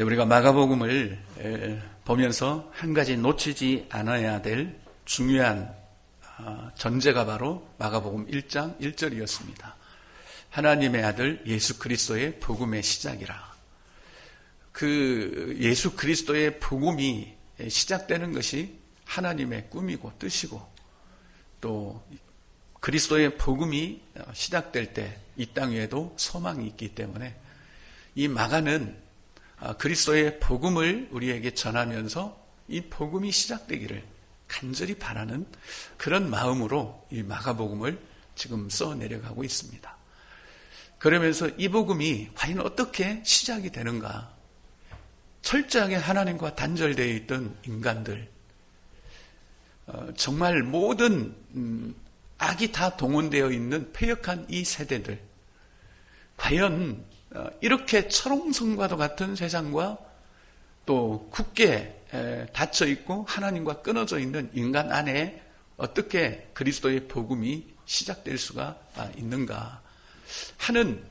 우리가 마가복음을 보면서 한 가지 놓치지 않아야 될 중요한 전제가 바로 마가복음 1장 1절이었습니다. 하나님의 아들 예수 그리스도의 복음의 시작이라. 그 예수 그리스도의 복음이 시작되는 것이 하나님의 꿈이고 뜻이고, 또 그리스도의 복음이 시작될 때 이 땅 위에도 소망이 있기 때문에 이 마가는 그리스도의 복음을 우리에게 전하면서 이 복음이 시작되기를 간절히 바라는 그런 마음으로 이 마가복음을 지금 써내려가고 있습니다. 그러면서 이 복음이 과연 어떻게 시작이 되는가? 철저하게 하나님과 단절되어 있던 인간들, 정말 모든 악이 다 동원되어 있는 패역한 이 세대들, 과연 이렇게 철옹성과도 같은 세상과 또 굳게 닫혀 있고 하나님과 끊어져 있는 인간 안에 어떻게 그리스도의 복음이 시작될 수가 있는가 하는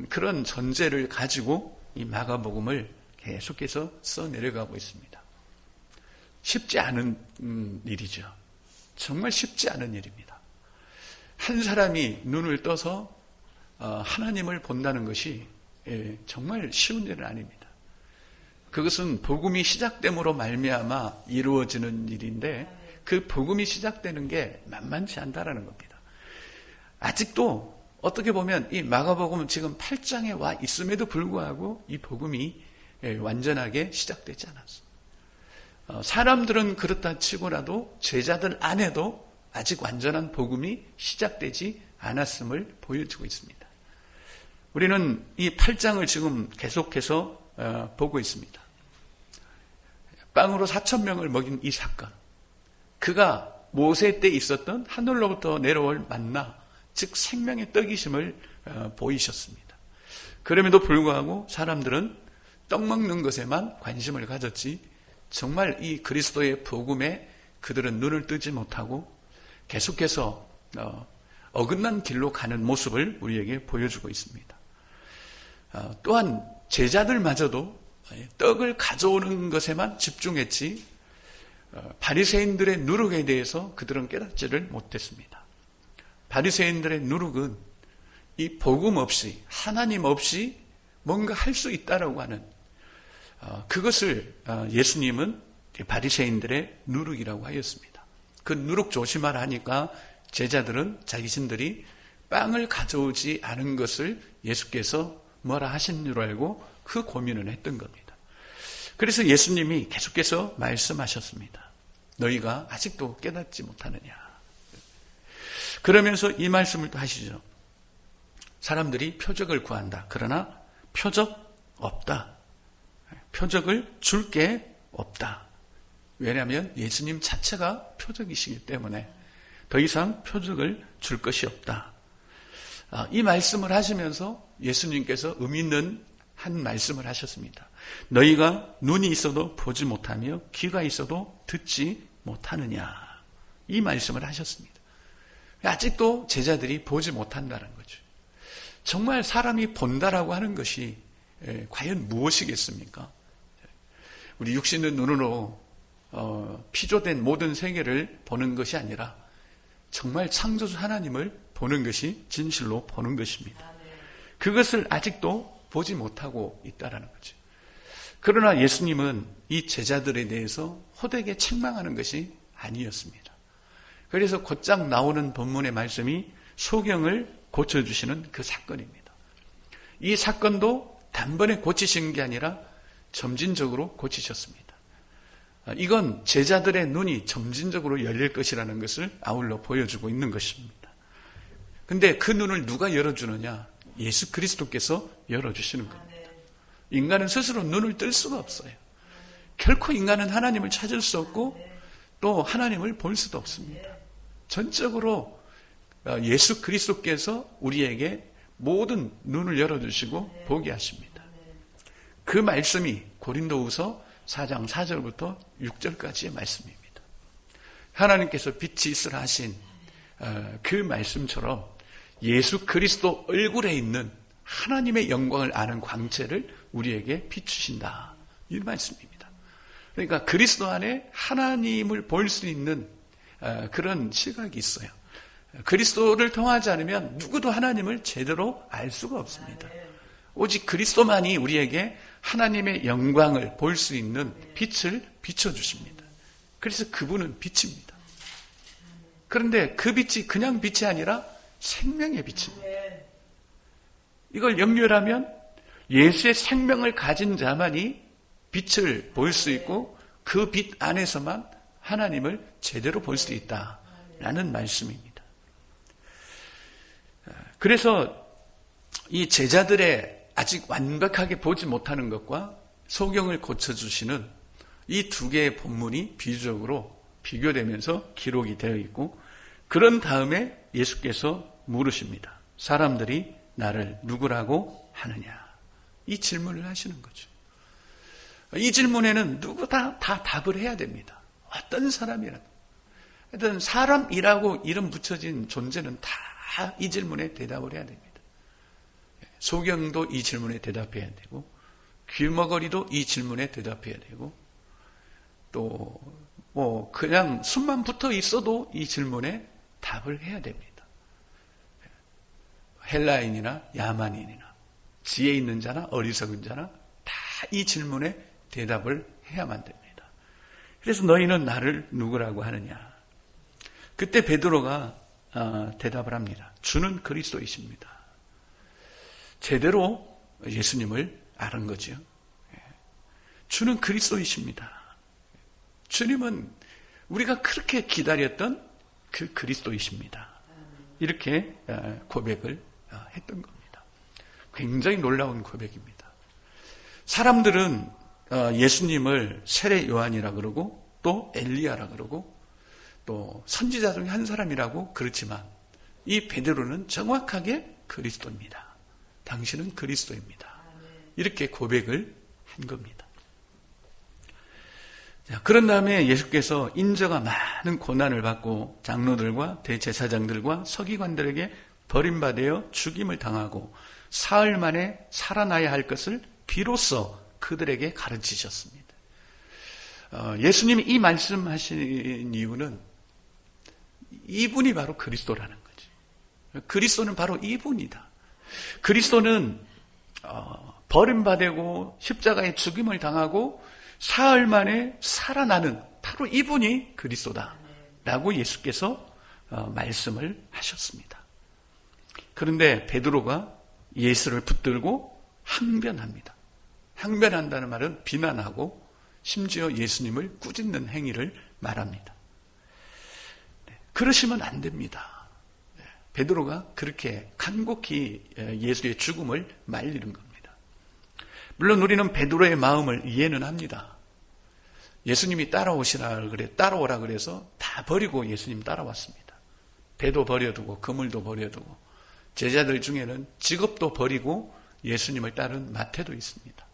그런 전제를 가지고 이 마가복음을 계속해서 써내려가고 있습니다. 쉽지 않은 일이죠. 정말 쉽지 않은 일입니다. 한 사람이 눈을 떠서 하나님을 본다는 것이 정말 쉬운 일은 아닙니다. 그것은 복음이 시작됨으로 말미암아 이루어지는 일인데, 그 복음이 시작되는 게 만만치 않다라는 겁니다. 아직도 어떻게 보면 이 마가복음은 지금 8장에 와 있음에도 불구하고 이 복음이 완전하게 시작되지 않았어요. 사람들은 그렇다 치고라도 제자들 안에도 아직 완전한 복음이 시작되지 않았음을 보여주고 있습니다. 우리는 이 8장을 지금 계속해서 보고 있습니다. 빵으로 4,000명을 먹인 이 사건, 그가 모세 때 있었던 하늘로부터 내려올 만나, 즉 생명의 떡이심을 보이셨습니다. 그럼에도 불구하고 사람들은 떡 먹는 것에만 관심을 가졌지, 정말 이 그리스도의 복음에 그들은 눈을 뜨지 못하고 계속해서 어긋난 길로 가는 모습을 우리에게 보여주고 있습니다. 또한 제자들마저도 떡을 가져오는 것에만 집중했지, 바리새인들의 누룩에 대해서 그들은 깨닫지를 못했습니다. 바리새인들의 누룩은 이 복음 없이, 하나님 없이 뭔가 할 수 있다라고 하는 그것을 예수님은 바리새인들의 누룩이라고 하였습니다. 그 누룩 조심하라 하니까 제자들은 자기신들이 빵을 가져오지 않은 것을 예수께서 뭐라 하신 줄 알고 그 고민을 했던 겁니다. 그래서 예수님이 계속해서 말씀하셨습니다. 너희가 아직도 깨닫지 못하느냐. 그러면서 이 말씀을 또 하시죠. 사람들이 표적을 구한다. 그러나 표적 없다. 표적을 줄 게 없다. 왜냐하면 예수님 자체가 표적이시기 때문에 더 이상 표적을 줄 것이 없다. 이 말씀을 하시면서 예수님께서 의미 있는 한 말씀을 하셨습니다. 너희가 눈이 있어도 보지 못하며 귀가 있어도 듣지 못하느냐. 이 말씀을 하셨습니다. 아직도 제자들이 보지 못한다는 거죠. 정말 사람이 본다라고 하는 것이 과연 무엇이겠습니까? 우리 육신의 눈으로 피조된 모든 세계를 보는 것이 아니라 정말 창조주 하나님을 보는 것이 진실로 보는 것입니다. 그것을 아직도 보지 못하고 있다는 거죠. 그러나 예수님은 이 제자들에 대해서 호되게 책망하는 것이 아니었습니다. 그래서 곧장 나오는 본문의 말씀이 소경을 고쳐주시는 그 사건입니다. 이 사건도 단번에 고치신 게 아니라 점진적으로 고치셨습니다. 이건 제자들의 눈이 점진적으로 열릴 것이라는 것을 아울러 보여주고 있는 것입니다. 근데 그 눈을 누가 열어주느냐? 예수 그리스도께서 열어주시는 겁니다. 인간은 스스로 눈을 뜰 수가 없어요. 결코 인간은 하나님을 찾을 수 없고 또 하나님을 볼 수도 없습니다. 전적으로 예수 그리스도께서 우리에게 모든 눈을 열어주시고 보게 하십니다. 그 말씀이 고린도후서 4장 4절부터 6절까지의 말씀입니다. 하나님께서 빛이 있으라 하신 그 말씀처럼 예수 그리스도 얼굴에 있는 하나님의 영광을 아는 광채를 우리에게 비추신다. 이 말씀입니다. 그러니까 그리스도 안에 하나님을 볼 수 있는 그런 시각이 있어요. 그리스도를 통하지 않으면 누구도 하나님을 제대로 알 수가 없습니다. 오직 그리스도만이 우리에게 하나님의 영광을 볼 수 있는 빛을 비춰주십니다. 그래서 그분은 빛입니다. 그런데 그 빛이 그냥 빛이 아니라 생명의 빛입니다. 이걸 염려하면 예수의 생명을 가진 자만이 빛을 볼 수 있고 그 빛 안에서만 하나님을 제대로 볼 수 있다라는 말씀입니다. 그래서 이 제자들의 아직 완벽하게 보지 못하는 것과 소경을 고쳐주시는 이 두 개의 본문이 비유적으로 비교되면서 기록이 되어 있고, 그런 다음에 예수께서 물으십니다. 사람들이 나를 누구라고 하느냐? 이 질문을 하시는 거죠. 이 질문에는 누구 다 답을 해야 됩니다. 어떤 사람이라도. 하여튼 사람이라고 이름 붙여진 존재는 다 이 질문에 대답을 해야 됩니다. 소경도 이 질문에 대답해야 되고, 귀머거리도 이 질문에 대답해야 되고, 또 그냥 숨만 붙어 있어도 이 질문에 답을 해야 됩니다. 헬라인이나 야만인이나 지혜 있는 자나 어리석은 자나 다 이 질문에 대답을 해야만 됩니다. 그래서 너희는 나를 누구라고 하느냐? 그때 베드로가 대답을 합니다. 주는 그리스도이십니다. 제대로 예수님을 아는 거죠. 주는 그리스도이십니다. 주님은 우리가 그렇게 기다렸던 그 그리스도이십니다. 이렇게 고백을 했던 겁니다. 굉장히 놀라운 고백입니다. 사람들은 예수님을 세례 요한이라 그러고 또 엘리야라 그러고 또 선지자 중에 한 사람이라고 그렇지만 이 베드로는 정확하게 그리스도입니다. 당신은 그리스도입니다. 이렇게 고백을 한 겁니다. 자, 그런 다음에 예수께서 인자가 많은 고난을 받고 장로들과 대제사장들과 서기관들에게 버림받아 죽임을 당하고 사흘 만에 살아나야 할 것을 비로소 그들에게 가르치셨습니다. 예수님이 이 말씀하신 이유는 이분이 바로 그리스도라는 거지. 그리스도는 바로 이분이다. 그리스도는 버림받고 십자가에 죽임을 당하고 사흘 만에 살아나는 바로 이분이 그리스도다라고 예수께서 말씀을 하셨습니다. 그런데 베드로가 예수를 붙들고 항변합니다. 항변한다는 말은 비난하고 심지어 예수님을 꾸짖는 행위를 말합니다. 그러시면 안 됩니다. 베드로가 그렇게 간곡히 예수의 죽음을 말리는 겁니다. 물론 우리는 베드로의 마음을 이해는 합니다. 예수님이 따라오라 그래서 다 버리고 예수님 따라왔습니다. 배도 버려두고 그물도 버려두고 제자들 중에는 직업도 버리고 예수님을 따른 마태도 있습니다.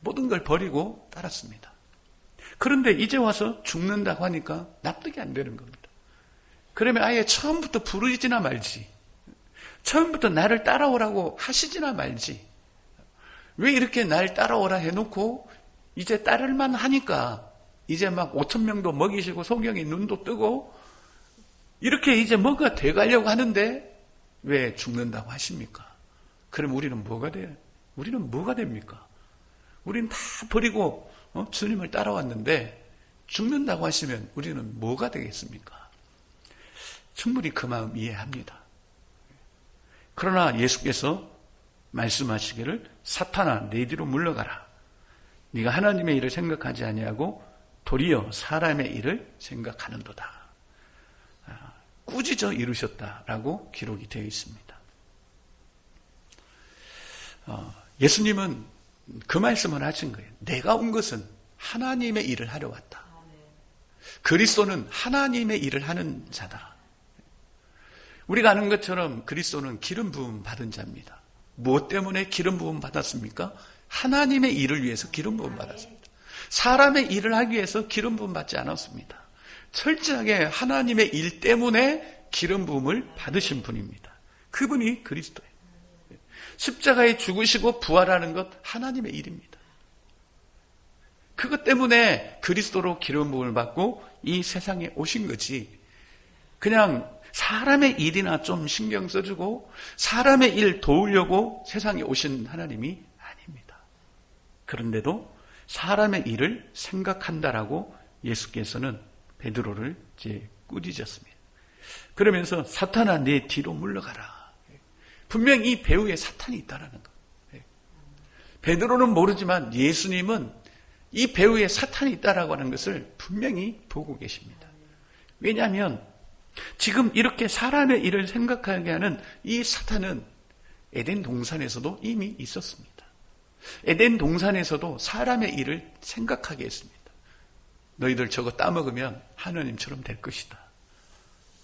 모든 걸 버리고 따랐습니다. 그런데 이제 와서 죽는다고 하니까 납득이 안 되는 겁니다. 그러면 아예 처음부터 부르지나 말지. 처음부터 나를 따라오라고 하시지나 말지. 왜 이렇게 날 따라오라 해놓고 이제 따를만 하니까 이제 막 5,000명도 먹이시고 소경이 눈도 뜨고 이렇게 이제 뭐가 돼가려고 하는데 왜 죽는다고 하십니까? 그럼 우리는 뭐가 돼요? 우리는 뭐가 됩니까? 우리는 다 버리고 주님을 따라왔는데 죽는다고 하시면 우리는 뭐가 되겠습니까? 충분히 그 마음 이해합니다. 그러나 예수께서 말씀하시기를 사탄아 내 뒤로 물러가라. 네가 하나님의 일을 생각하지 아니하고 도리어 사람의 일을 생각하는도다. 꾸짖어 이루셨다라고 기록이 되어 있습니다. 예수님은 그 말씀을 하신 거예요. 내가 온 것은 하나님의 일을 하려 왔다. 그리스도는 하나님의 일을 하는 자다. 우리가 아는 것처럼 그리스도는 기름 부음 받은 자입니다. 무엇 때문에 기름 부음 받았습니까? 하나님의 일을 위해서 기름 부음 받았습니다. 사람의 일을 하기 위해서 기름 부음 받지 않았습니다. 철저하게 하나님의 일 때문에 기름 부음을 받으신 분입니다. 그분이 그리스도예요. 십자가에 죽으시고 부활하는 것 하나님의 일입니다. 그것 때문에 그리스도로 기름 부음을 받고 이 세상에 오신 거지. 그냥 사람의 일이나 좀 신경 써주고 사람의 일 도우려고 세상에 오신 하나님이 아닙니다. 그런데도 사람의 일을 생각한다라고 예수께서는 베드로를 이제 꾸짖었습니다. 그러면서 사탄아 내 뒤로 물러가라. 분명히 이 배후에 사탄이 있다라는 거. 베드로는 모르지만 예수님은 이 배후에 사탄이 있다라고 하는 것을 분명히 보고 계십니다. 왜냐하면 지금 이렇게 사람의 일을 생각하게 하는 이 사탄은 에덴 동산에서도 이미 있었습니다. 에덴 동산에서도 사람의 일을 생각하게 했습니다. 너희들 저거 따먹으면 하느님처럼 될 것이다.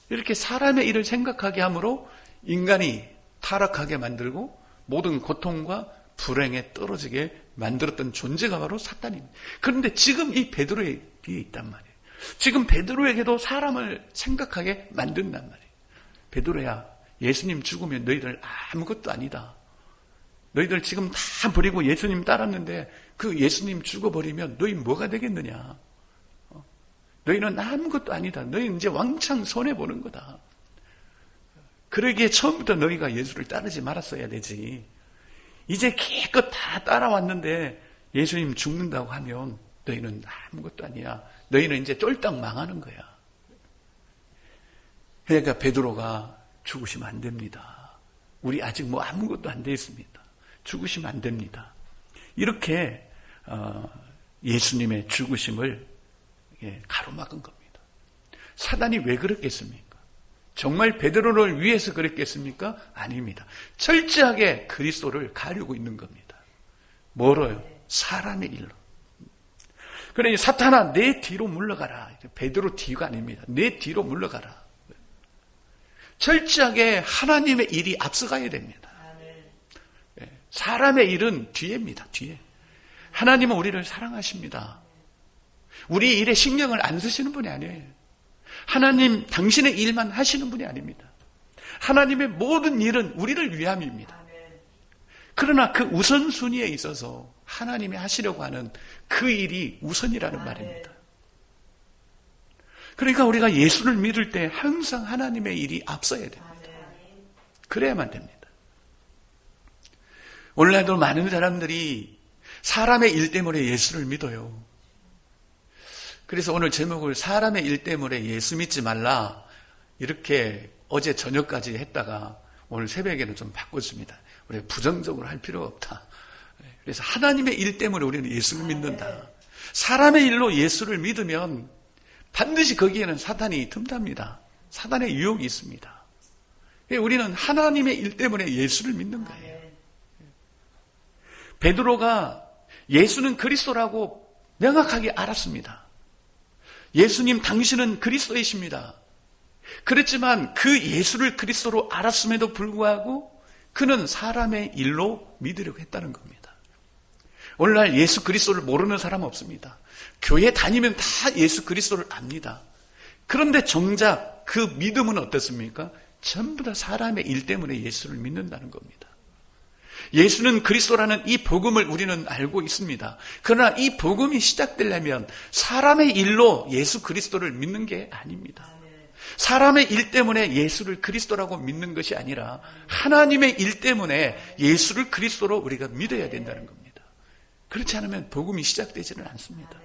이렇게 사람의 일을 생각하게 함으로 인간이 타락하게 만들고 모든 고통과 불행에 떨어지게 만들었던 존재가 바로 사탄입니다. 그런데 지금 이 베드로에 있단 말이에요. 지금 베드로에게도 사람을 생각하게 만든단 말이에요. 베드로야, 예수님 죽으면 너희들 아무것도 아니다. 너희들 지금 다 버리고 예수님 따랐는데 그 예수님 죽어버리면 너희 뭐가 되겠느냐. 너희는 아무것도 아니다. 너희는 이제 왕창 손해보는 거다. 그러기에 처음부터 너희가 예수를 따르지 말았어야 되지. 이제 기껏 다 따라왔는데 예수님 죽는다고 하면 너희는 아무것도 아니야. 너희는 이제 쫄딱 망하는 거야. 그러니까 베드로가 죽으시면 안 됩니다. 우리 아직 뭐 아무것도 안 돼 있습니다. 죽으시면 안 됩니다. 이렇게 예수님의 죽으심을 가로막은 겁니다. 사단이 왜 그랬겠습니까? 정말 베드로를 위해서 그랬겠습니까? 아닙니다. 철저하게 그리스도를 가리고 있는 겁니다. 뭐로요? 사람의 일로. 그러니 사탄아 내 뒤로 물러가라. 베드로 뒤가 아닙니다. 내 뒤로 물러가라. 철저하게 하나님의 일이 앞서가야 됩니다. 사람의 일은 뒤에입니다. 뒤에. 하나님은 우리를 사랑하십니다. 우리 일에 신경을 안 쓰시는 분이 아니에요. 하나님 당신의 일만 하시는 분이 아닙니다. 하나님의 모든 일은 우리를 위함입니다. 그러나 그 우선순위에 있어서 하나님이 하시려고 하는 그 일이 우선이라는 말입니다. 그러니까 우리가 예수를 믿을 때 항상 하나님의 일이 앞서야 됩니다. 그래야만 됩니다. 오늘날도 많은 사람들이 사람의 일 때문에 예수를 믿어요. 그래서 오늘 제목을 사람의 일 때문에 예수 믿지 말라 이렇게 어제 저녁까지 했다가 오늘 새벽에는 좀 바꿨습니다. 우리가 부정적으로 할 필요가 없다. 그래서 하나님의 일 때문에 우리는 예수를 믿는다. 사람의 일로 예수를 믿으면 반드시 거기에는 사탄이 틈탑니다. 사탄의 유혹이 있습니다. 우리는 하나님의 일 때문에 예수를 믿는 거예요. 베드로가 예수는 그리스도라고 명확하게 알았습니다. 예수님 당신은 그리스도이십니다. 그랬지만 그 예수를 그리스도로 알았음에도 불구하고 그는 사람의 일로 믿으려고 했다는 겁니다. 오늘날 예수 그리스도를 모르는 사람 없습니다. 교회 다니면 다 예수 그리스도를 압니다. 그런데 정작 그 믿음은 어떻습니까? 전부 다 사람의 일 때문에 예수를 믿는다는 겁니다. 예수는 그리스도라는 이 복음을 우리는 알고 있습니다. 그러나 이 복음이 시작되려면 사람의 일로 예수 그리스도를 믿는 게 아닙니다. 사람의 일 때문에 예수를 그리스도라고 믿는 것이 아니라 하나님의 일 때문에 예수를 그리스도로 우리가 믿어야 된다는 겁니다. 그렇지 않으면 복음이 시작되지는 않습니다.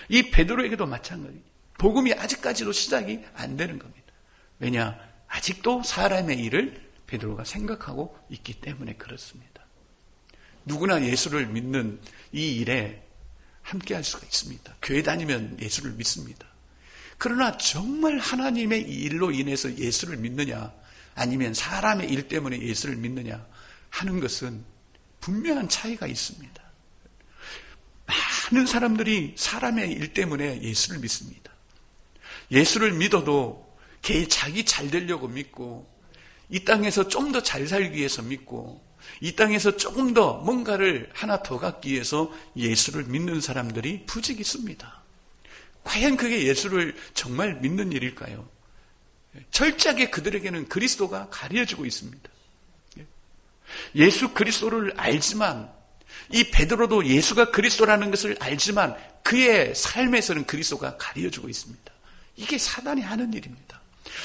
이 베드로에게도 마찬가지. 복음이 아직까지도 시작이 안 되는 겁니다. 왜냐? 아직도 사람의 일을 베드로가 생각하고 있기 때문에 그렇습니다. 누구나 예수를 믿는 이 일에 함께 할 수가 있습니다. 교회 다니면 예수를 믿습니다. 그러나 정말 하나님의 일로 인해서 예수를 믿느냐 아니면 사람의 일 때문에 예수를 믿느냐 하는 것은 분명한 차이가 있습니다. 많은 사람들이 사람의 일 때문에 예수를 믿습니다. 예수를 믿어도 자기 잘 되려고 믿고 이 땅에서 좀 더 잘 살기 위해서 믿고 이 땅에서 조금 더 뭔가를 하나 더 갖기 위해서 예수를 믿는 사람들이 부직 있습니다. 과연 그게 예수를 정말 믿는 일일까요? 철저하게 그들에게는 그리스도가 가려지고 있습니다. 예수 그리스도를 알지만 이 베드로도 예수가 그리스도라는 것을 알지만 그의 삶에서는 그리스도가 가려주고 있습니다. 이게 사단이 하는 일입니다.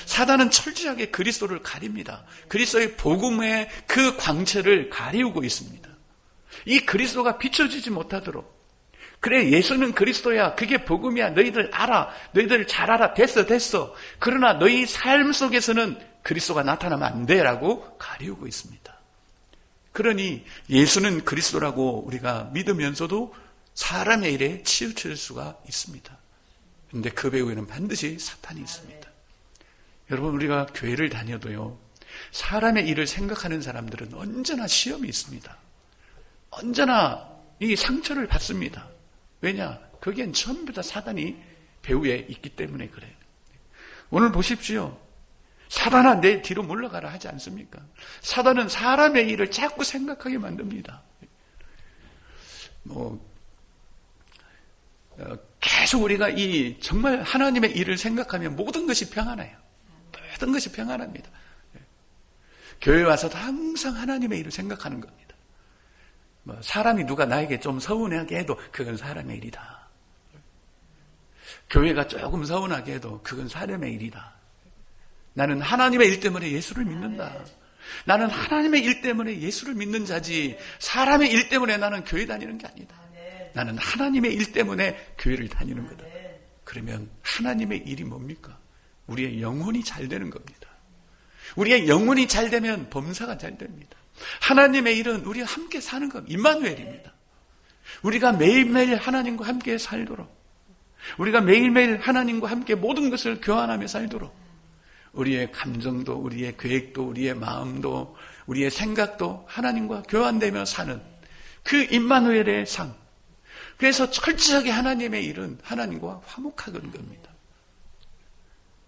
사단은 철저하게 그리스도를 가립니다. 그리스도의 복음의 그 광채를 가리우고 있습니다. 이 그리스도가 비춰지지 못하도록, 그래 예수는 그리스도야, 그게 복음이야, 너희들 알아, 너희들 잘 알아, 됐어. 그러나 너희 삶 속에서는 그리스도가 나타나면 안 돼라고 가리우고 있습니다. 그러니 예수는 그리스도라고 우리가 믿으면서도 사람의 일에 치우칠 수가 있습니다. 그런데 그 배후에는 반드시 사탄이 있습니다. 여러분, 우리가 교회를 다녀도요, 사람의 일을 생각하는 사람들은 언제나 시험이 있습니다. 언제나 이 상처를 받습니다. 왜냐? 거기엔 전부 다 사단이 배후에 있기 때문에 그래요. 오늘 보십시오. 사단아, 내 뒤로 물러가라 하지 않습니까? 사단은 사람의 일을 자꾸 생각하게 만듭니다. 계속 우리가 정말 하나님의 일을 생각하면 모든 것이 평안해요. 모든 것이 평안합니다. 교회 와서도 항상 하나님의 일을 생각하는 겁니다. 사람이 누가 나에게 좀 서운하게 해도 그건 사람의 일이다. 교회가 조금 서운하게 해도 그건 사람의 일이다. 나는 하나님의 일 때문에 예수를 믿는다. 나는 하나님의 일 때문에 예수를 믿는 자지 사람의 일 때문에 나는 교회 다니는 게 아니다. 나는 하나님의 일 때문에 교회를 다니는 거다. 그러면 하나님의 일이 뭡니까? 우리의 영혼이 잘 되는 겁니다. 우리의 영혼이 잘 되면 범사가 잘 됩니다. 하나님의 일은 우리가 함께 사는 겁니다. 임마누엘입니다. 우리가 매일매일 하나님과 함께 살도록, 우리가 매일매일 하나님과 함께 모든 것을 교환하며 살도록, 우리의 감정도, 우리의 계획도, 우리의 마음도, 우리의 생각도 하나님과 교환되며 사는 그 임마누엘의 삶. 그래서 철저하게 하나님의 일은 하나님과 화목하는 겁니다.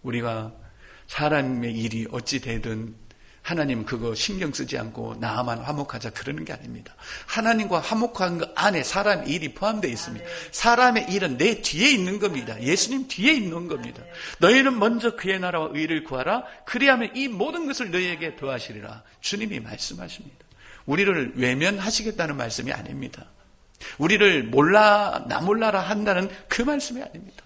우리가 사람의 일이 어찌 되든 하나님 그거 신경 쓰지 않고 나만 화목하자 그러는 게 아닙니다. 하나님과 화목한 것 안에 사람의 일이 포함되어 있습니다. 사람의 일은 내 뒤에 있는 겁니다. 예수님 뒤에 있는 겁니다. 너희는 먼저 그의 나라와 의를 구하라. 그리하면 이 모든 것을 너희에게 더하시리라. 주님이 말씀하십니다. 우리를 외면하시겠다는 말씀이 아닙니다. 우리를 나 몰라라 한다는 그 말씀이 아닙니다.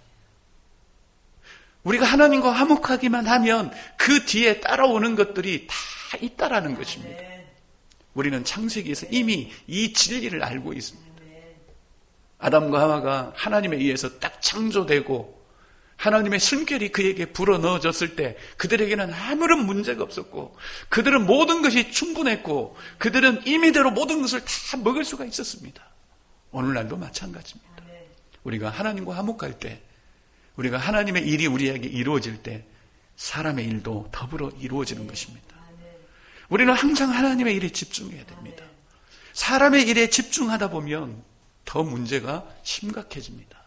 우리가 하나님과 화목하기만 하면 그 뒤에 따라오는 것들이 다 있다라는 것입니다. 우리는 창세기에서 이미 이 진리를 알고 있습니다. 아담과 하와가 하나님에 의해서 딱 창조되고 하나님의 숨결이 그에게 불어넣어졌을 때 그들에게는 아무런 문제가 없었고 그들은 모든 것이 충분했고 그들은 임의대로 모든 것을 다 먹을 수가 있었습니다. 오늘날도 마찬가지입니다. 우리가 하나님과 화목할 때, 우리가 하나님의 일이 우리에게 이루어질 때 사람의 일도 더불어 이루어지는 것입니다. 우리는 항상 하나님의 일에 집중해야 됩니다. 사람의 일에 집중하다 보면 더 문제가 심각해집니다.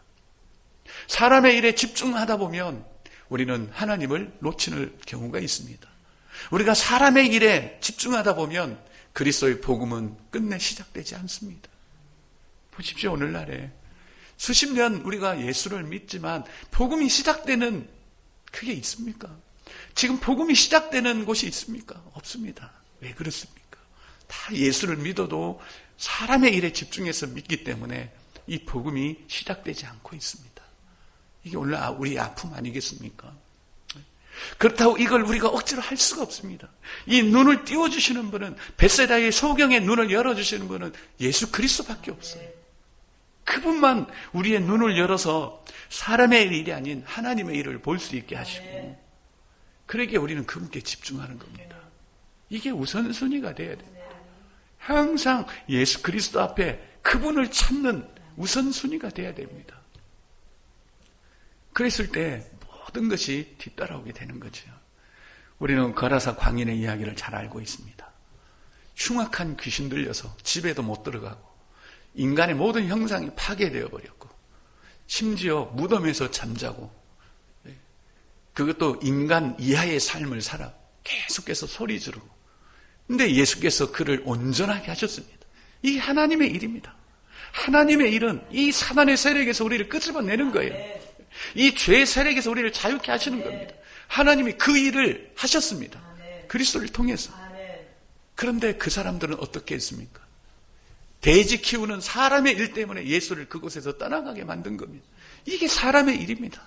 사람의 일에 집중하다 보면 우리는 하나님을 놓치는 경우가 있습니다. 우리가 사람의 일에 집중하다 보면 그리스도의 복음은 끝내 시작되지 않습니다. 보십시오. 오늘날에 수십 년 우리가 예수를 믿지만 복음이 시작되는 그게 있습니까? 지금 복음이 시작되는 곳이 있습니까? 없습니다. 왜 그렇습니까? 다 예수를 믿어도 사람의 일에 집중해서 믿기 때문에 이 복음이 시작되지 않고 있습니다. 이게 오늘 우리의 아픔 아니겠습니까? 그렇다고 이걸 우리가 억지로 할 수가 없습니다. 이 눈을 띄워주시는 분은, 벳세다의 소경의 눈을 열어주시는 분은 예수 그리스도밖에 없어요. 그분만 우리의 눈을 열어서 사람의 일이 아닌 하나님의 일을 볼 수 있게 하시고, 그러기에 우리는 그분께 집중하는 겁니다. 이게 우선순위가 돼야 됩니다. 항상 예수 그리스도 앞에 그분을 찾는 우선순위가 돼야 됩니다. 그랬을 때 모든 것이 뒤따라오게 되는 거죠. 우리는 거라사 광인의 이야기를 잘 알고 있습니다. 흉악한 귀신 들려서 집에도 못 들어가고 인간의 모든 형상이 파괴되어 버렸고 심지어 무덤에서 잠자고 그것도 인간 이하의 삶을 살아 계속해서 소리 지르고, 근데 예수께서 그를 온전하게 하셨습니다. 이게 하나님의 일입니다. 하나님의 일은 이 사단의 세력에서 우리를 끄집어내는 거예요. 이 죄의 세력에서 우리를 자유케 하시는 겁니다. 하나님이 그 일을 하셨습니다. 그리스도를 통해서. 그런데 그 사람들은 어떻게 했습니까? 돼지 키우는 사람의 일 때문에 예수를 그곳에서 떠나가게 만든 겁니다. 이게 사람의 일입니다.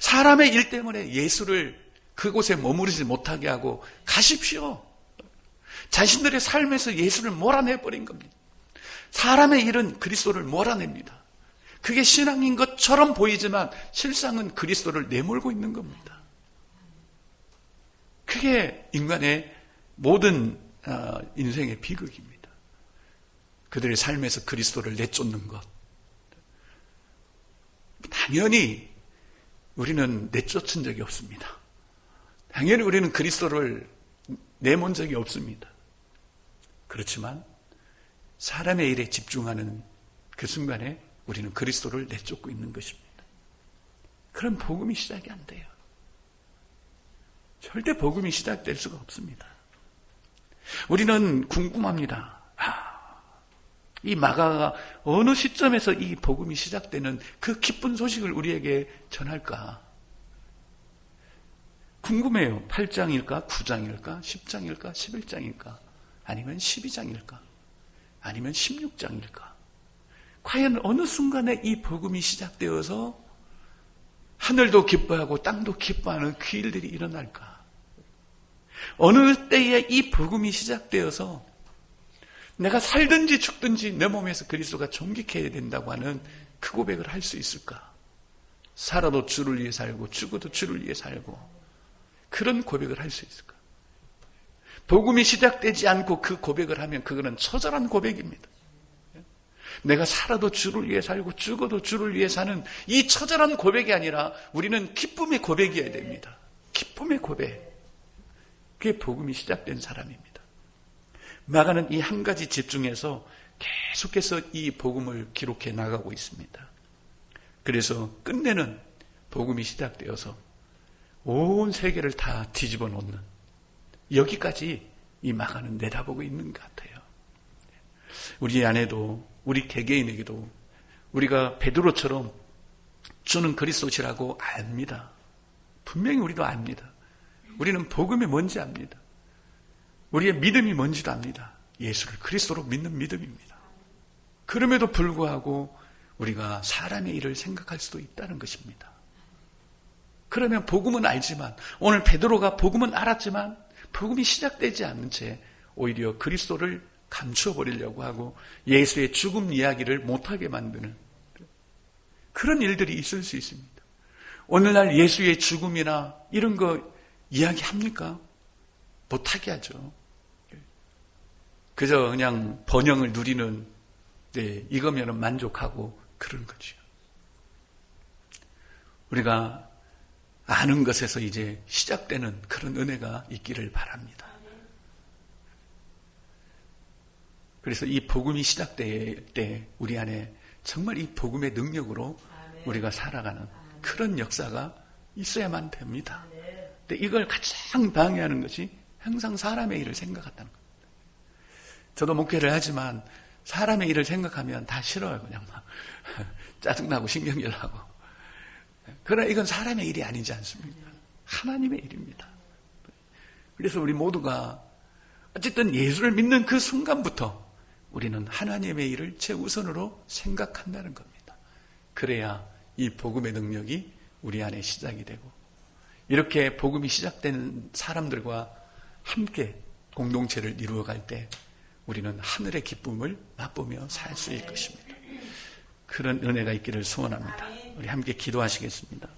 사람의 일 때문에 예수를 그곳에 머무르지 못하게 하고 가십시오. 자신들의 삶에서 예수를 몰아내버린 겁니다. 사람의 일은 그리스도를 몰아냅니다. 그게 신앙인 것처럼 보이지만 실상은 그리스도를 내몰고 있는 겁니다. 그게 인간의 모든 인생의 비극입니다. 그들의 삶에서 그리스도를 내쫓는 것. 당연히 우리는 내쫓은 적이 없습니다. 당연히 우리는 그리스도를 내몬 적이 없습니다. 그렇지만 사람의 일에 집중하는 그 순간에 우리는 그리스도를 내쫓고 있는 것입니다. 그럼 복음이 시작이 안 돼요. 절대 복음이 시작될 수가 없습니다. 우리는 궁금합니다. 이 마가가 어느 시점에서 이 복음이 시작되는 그 기쁜 소식을 우리에게 전할까? 궁금해요. 8장일까? 9장일까? 10장일까? 11장일까? 아니면 12장일까? 아니면 16장일까? 과연 어느 순간에 이 복음이 시작되어서 하늘도 기뻐하고 땅도 기뻐하는 그 일들이 일어날까? 어느 때에 이 복음이 시작되어서 내가 살든지 죽든지 내 몸에서 그리스도가 존귀해야 된다고 하는 그 고백을 할 수 있을까? 살아도 주를 위해 살고 죽어도 주를 위해 살고 그런 고백을 할 수 있을까? 복음이 시작되지 않고 그 고백을 하면 그거는 처절한 고백입니다. 내가 살아도 주를 위해 살고 죽어도 주를 위해 사는 이 처절한 고백이 아니라 우리는 기쁨의 고백이어야 됩니다. 기쁨의 고백. 그게 복음이 시작된 사람입니다. 마가는 이 한 가지 집중해서 계속해서 이 복음을 기록해 나가고 있습니다. 그래서 끝내는 복음이 시작되어서 온 세계를 다 뒤집어 놓는 여기까지 이 마가는 내다보고 있는 것 같아요. 우리 안에도 우리 개개인에게도 우리가 베드로처럼 주는 그리스도시라고 압니다. 분명히 우리도 압니다. 우리는 복음이 뭔지 압니다. 우리의 믿음이 뭔지도 압니다. 예수를 그리스도로 믿는 믿음입니다. 그럼에도 불구하고 우리가 사람의 일을 생각할 수도 있다는 것입니다. 그러면 복음은 알지만 오늘 베드로가 복음은 알았지만 복음이 시작되지 않는 채 오히려 그리스도를 감추어 버리려고 하고 예수의 죽음 이야기를 못하게 만드는 그런 일들이 있을 수 있습니다. 오늘날 예수의 죽음이나 이런 거 이야기합니까? 못하게 하죠. 그저 그냥 번영을 누리는 이거면 만족하고 그런 거죠. 우리가 아는 것에서 이제 시작되는 그런 은혜가 있기를 바랍니다. 그래서 이 복음이 시작될 때 우리 안에 정말 이 복음의 능력으로 우리가 살아가는 그런 역사가 있어야만 됩니다. 근데 이걸 가장 방해하는 것이 항상 사람의 일을 생각한다는 겁니다. 저도 목회를 하지만 사람의 일을 생각하면 다 싫어요. 그냥 막 짜증나고 신경질나고. 그러나 이건 사람의 일이 아니지 않습니까? 하나님의 일입니다. 그래서 우리 모두가 어쨌든 예수를 믿는 그 순간부터 우리는 하나님의 일을 최우선으로 생각한다는 겁니다. 그래야 이 복음의 능력이 우리 안에 시작이 되고 이렇게 복음이 시작된 사람들과 함께 공동체를 이루어갈 때 우리는 하늘의 기쁨을 맛보며 살 수 있을 것입니다. 그런 은혜가 있기를 소원합니다. 우리 함께 기도하시겠습니다.